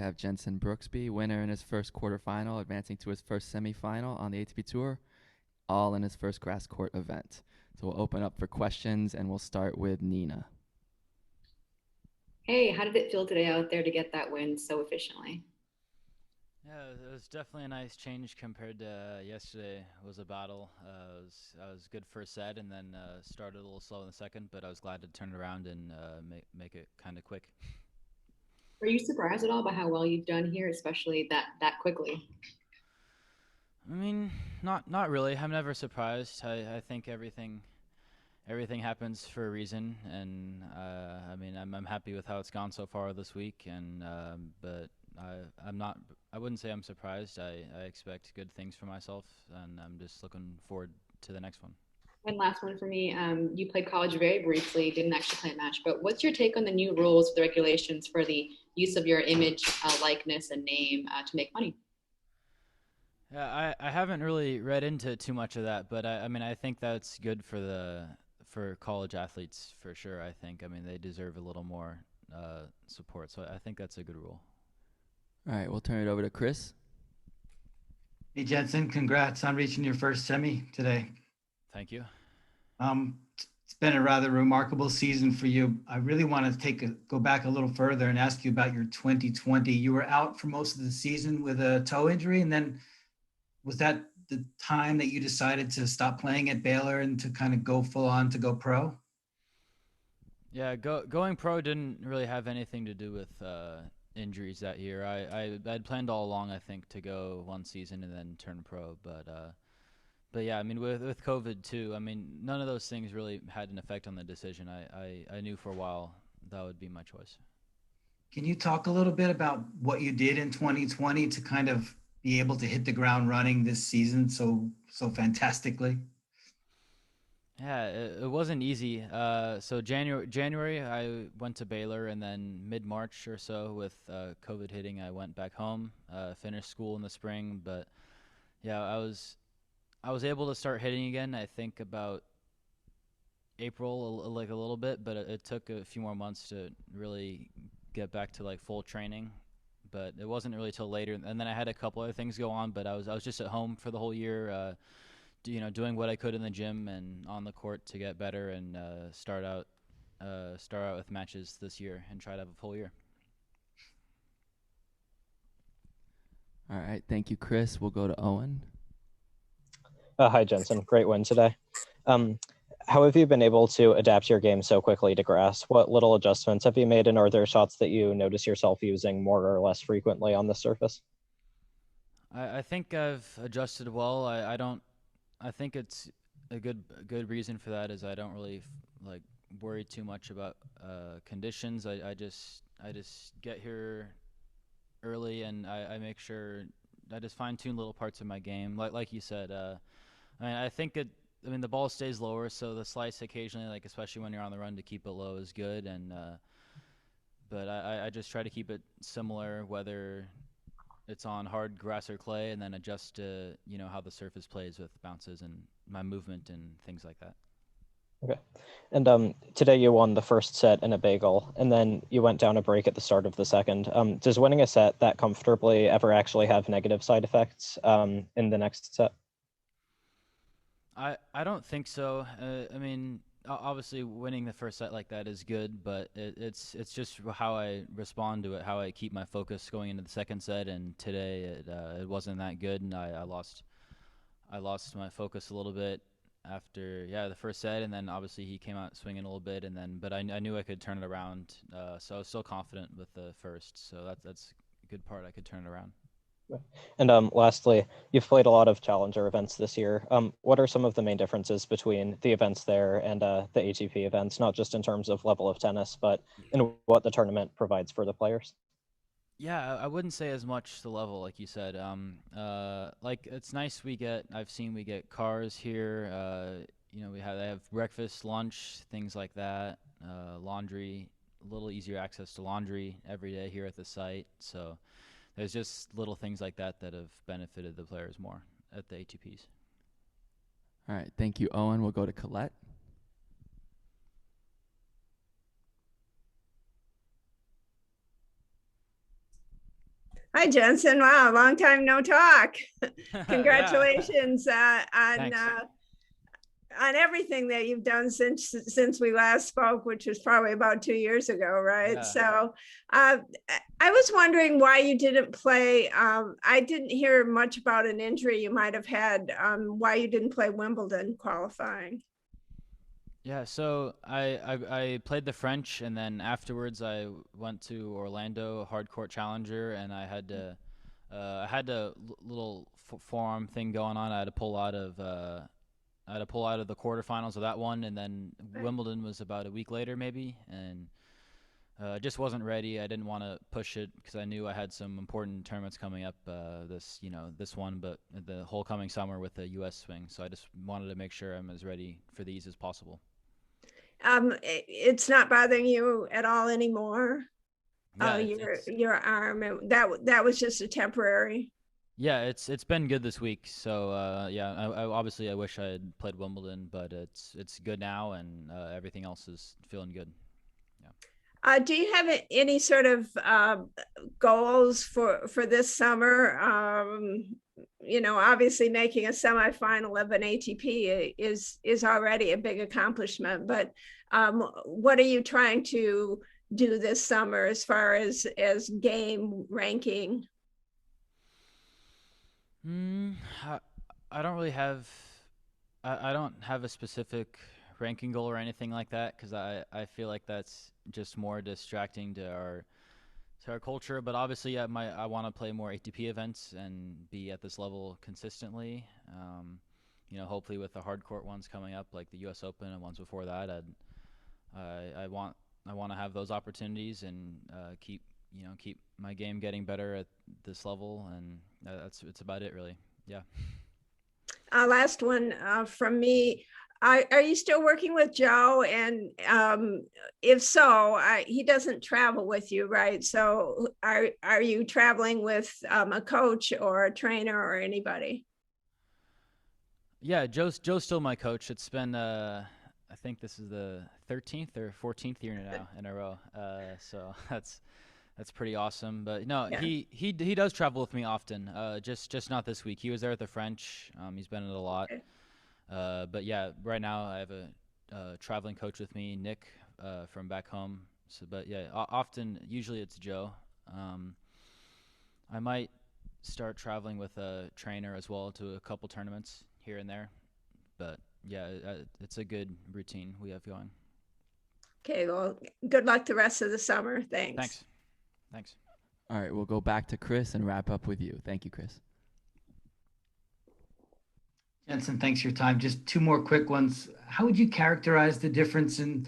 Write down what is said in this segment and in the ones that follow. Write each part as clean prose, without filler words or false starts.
We have Jenson Brooksby, winner in his first quarterfinal, advancing to his first semifinal on the ATP Tour, all in his first grass court event. So we'll open up for questions, and we'll start with Nina. Hey, how did it feel today out there to get that win so efficiently? Yeah, it was definitely a nice change compared to yesterday. It was a battle. I was good first set and then started a little slow in the second, but I was glad to turn it around and make it kind of quick. Are you surprised at all by how well you've done here, especially that quickly? I mean, not really. I'm never surprised. I think everything happens for a reason, and I mean I'm happy with how it's gone so far this week, and but I'm not. I wouldn't say I'm surprised. I expect good things for myself, and I'm just looking forward to the next one. And last one for me. You played college very briefly, didn't actually play a match, but what's your take on the new rules, the regulations for the use of your image, likeness, and name to make money? Yeah, I haven't really read into too much of that, but I mean I think that's good for college athletes for sure. I mean they deserve a little more support, so I think that's a good rule. All right, we'll turn it over to Chris. Hey Jensen, congrats on reaching your first semi today. Thank you. It's been a rather remarkable season for you. I really want to go back a little further and ask you about your 2020. You were out for most of the season with a toe injury, and then was that the time that you decided to stop playing at Baylor and to kind of go full on to go pro? Yeah, going pro didn't really have anything to do with injuries that year. I'd planned all along, I think, to go one season and then turn pro, but yeah, I mean with COVID too. I mean none of those things really had an effect on the decision. I knew for a while that would be my choice. Can you talk a little bit about what you did in 2020 to kind of be able to hit the ground running this season so fantastically? Yeah, it wasn't easy. So January I went to Baylor, and then mid March or so with COVID hitting, I went back home. Finished school in the spring, but yeah, I was able to start hitting again. I think about April, like a little bit, but it took a few more months to really get back to like full training. But it wasn't really till later, and then I had a couple other things go on. But I was just at home for the whole year, doing what I could in the gym and on the court to get better and start out with matches this year and try to have a full year. All right, thank you, Chris. We'll go to Owen. Hi, Jensen. Great win today. Um, how have you been able to adapt your game so quickly to grass? What little adjustments have you made, and are there shots that you notice yourself using more or less frequently on the surface? I think I've adjusted well. I don't. I think it's a good reason for that is I don't really like worry too much about conditions. I just get here early, and I make sure I just fine tune little parts of my game. Like you said, I mean I think it. I mean the ball stays lower, so the slice occasionally, like especially when you're on the run, to keep it low is good. And but I just try to keep it similar, whether it's on hard grass or clay, and then adjust to how the surface plays with bounces and my movement and things like that. Okay. And today you won the first set in a bagel, and then you went down a break at the start of the second. Does winning a set that comfortably ever actually have negative side effects in the next set? I don't think so. I mean, obviously, winning the first set like that is good, but it's just how I respond to it, how I keep my focus going into the second set. And today it wasn't that good, and I lost my focus a little bit after the first set, and then obviously he came out swinging a little bit, and then but I knew I could turn it around, so I was still confident with the first. So that's a good part. I could turn it around. And lastly, you've played a lot of challenger events this year. What are some of the main differences between the events there and the ATP events, not just in terms of level of tennis, but in what the tournament provides for the players? Yeah, I wouldn't say as much the level like you said. Like it's nice we get cars here. They have breakfast, lunch, things like that. Laundry, a little easier access to laundry every day here at the site. So there's just little things like that that have benefited the players more at the ATPs. All right, thank you, Owen. We'll go to Colette. Hi, Jensen. Wow, long time no talk. Yeah. Congratulations Thanks. on everything that you've done since we last spoke, which was probably about 2 years ago, right? Yeah. So, I was wondering why you didn't play. I didn't hear much about an injury you might have had. Why you didn't play Wimbledon qualifying? Yeah, so I played the French, and then afterwards I went to Orlando Hard Court Challenger, and I had a little forearm thing going on. I had to pull out of the quarterfinals of that one, and then Wimbledon was about a week later maybe, and just wasn't ready. I didn't want to push it because I knew I had some important tournaments coming up. This one, but the whole coming summer with the U.S. swing. So I just wanted to make sure I'm as ready for these as possible. It's not bothering you at all anymore. Yeah, Your arm, that was just a temporary. yeah, it's been good this week. So yeah, I obviously I wish I had played Wimbledon, but it's good now, and everything else is feeling good. Yeah. Do you have any sort of goals for this summer? Obviously making a semifinal of an ATP is already a big accomplishment, but what are you trying to do this summer as far as game ranking? Hmm. I, I don't really have. I don't have a specific ranking goal or anything like that because I feel like that's just more distracting to our culture. But obviously, I want to play more ATP events and be at this level consistently. Hopefully with the hard court ones coming up, like the U.S. Open and ones before that, I want to have those opportunities and keep my game getting better at this level, and it's about it really. Yeah. Last one from me. Are you still working with Joe? And if so, he doesn't travel with you, right? So are you traveling with a coach or a trainer or anybody? Yeah, Joe's still my coach. It's been I think this is the 13th or 14th year now in a row. So that's pretty awesome. But no, Yeah. he does travel with me often. Just not this week. He was there at the French. He's been in it a lot. Okay. But yeah, right now I have a traveling coach with me, Nick, from back home. So, but yeah, often usually it's Joe. Um, I might start traveling with a trainer as well to a couple tournaments here and there. But yeah, it's a good routine we have going. Okay, well, good luck the rest of the summer. Thanks. Thanks. Thanks. All right, we'll go back to Chris and wrap up with you. Thank you, Chris. Jensen, thanks for your time. Just two more quick ones. How would you characterize the difference in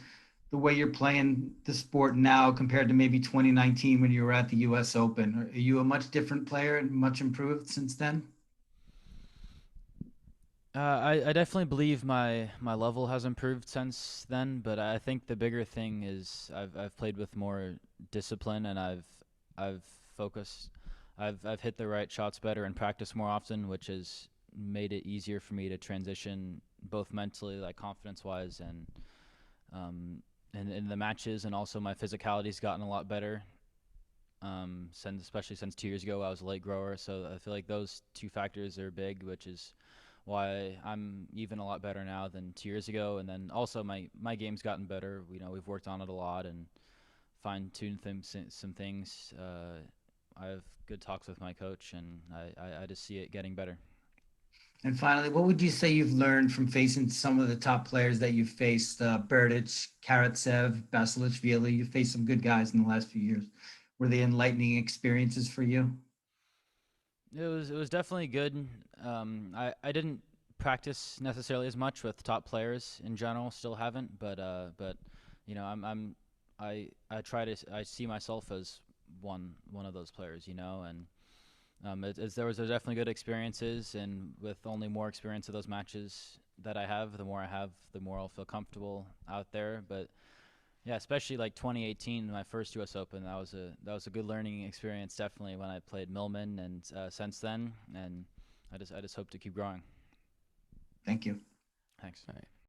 the way you're playing the sport now compared to maybe 2019 when you were at the US Open? Are you a much different player and much improved since then? I definitely believe my level has improved since then, but I think the bigger thing is I've played with more discipline, and I've focused, I've hit the right shots better and practiced more often, which has made it easier for me to transition both mentally, like confidence wise, um and in the matches, and also my physicality's gotten a lot better. Since especially since 2 years ago, I was a late grower, so I feel like those two factors are big, which is why I'm even a lot better now than 2 years ago. And then also my game's gotten better. We've worked on it a lot and fine-tuned some things. I have good talks with my coach, and I just see it getting better. And finally, what would you say you've learned from facing some of the top players that you've faced? Berdych, Karatsev, Basilashvili. You've faced some good guys in the last few years. Were they enlightening experiences for you? It was definitely good. I didn't practice necessarily as much with top players in general. Still haven't, but I see myself as one of those players. And there was definitely good experiences, and with only more experience of those matches that I have, the more I'll feel comfortable out there. But yeah, especially like 2018, my first U.S. Open. That was a good learning experience, definitely, when I played Millman, and since then, and I just hope to keep growing. Thank you. Thanks. All right.